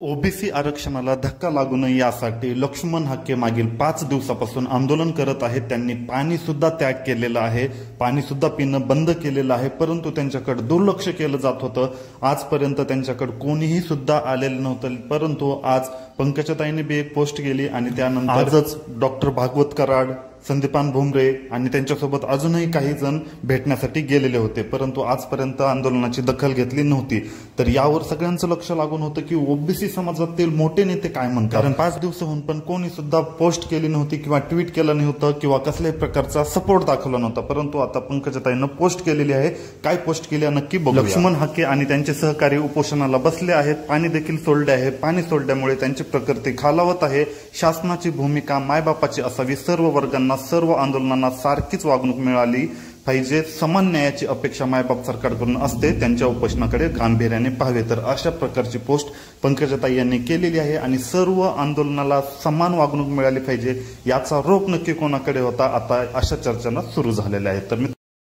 OBC आरक्षणाला धक्का लागू नये यासाठी लक्ष्मण हाके मागील 5 दिवसापासून आंदोलन करत आहेत। त्यांनी पाणी सुद्धा त्याग केलेला आहे, पाणी सुद्धा पिणं बंद केलेलं आहे, परंतु त्यांच्याकडे दुर्लक्ष केलं जात होतं। आजपर्यंत त्यांच्याकडे कोणीही सुद्धा आलेलं नव्हतं, परंतु आज पंकजाताईंनी बी एक पोस्ट केली आणि त्यानंतर आजच डॉक्टर भागवत कराड, संदीपान भुमरे आणि त्यांच्यासोबत अजूनही काही जण भेटण्यासाठी गेलेले होते, परंतु आजपर्यंत आंदोलनाची दखल घेतली नव्हती। तर यावर सगळ्यांचं लक्ष लागून होतं की ओबीसी समाजातील मोठे नेते काय म्हणतात, कारण 5 दिवसाहून पण कोणी सुद्धा पोस्ट केली नव्हती किंवा ट्विट केलं नव्हतं किंवा कसल्याही प्रकारचा सपोर्ट दाखवला नव्हता, परंतु आता पंकजाताईंनी पोस्ट केलेली आहे। काय पोस्ट केली नक्की बघूया। लक्ष्मण हाके आणि त्यांचे सहकारी उपोषणाला बसले आहेत, पाणी देखील सोडले आहे, पाणी सोडल्यामुळे त्यांची प्रकृती खालावत आहे। शासनाची भूमिका मायबापाची असावी, सर्व वर्गांना सर्व आंदोलनांना सारखीच वागणूक मिळाली पाहिजे, समान न्यायाची अपेक्षा मायबाप सरकारकडून असते, त्यांच्या उपोषणाकडे गांभीर्याने पाहावे। तर अशा प्रकारची पोस्ट पंकजाताई यांनी केलेली आहे आणि सर्व आंदोलनाला समान वागणूक मिळाली पाहिजे याचा रोख नक्की कोणाकडे होता, आता अशा चर्चांना सुरू झालेल्या आहेत। तर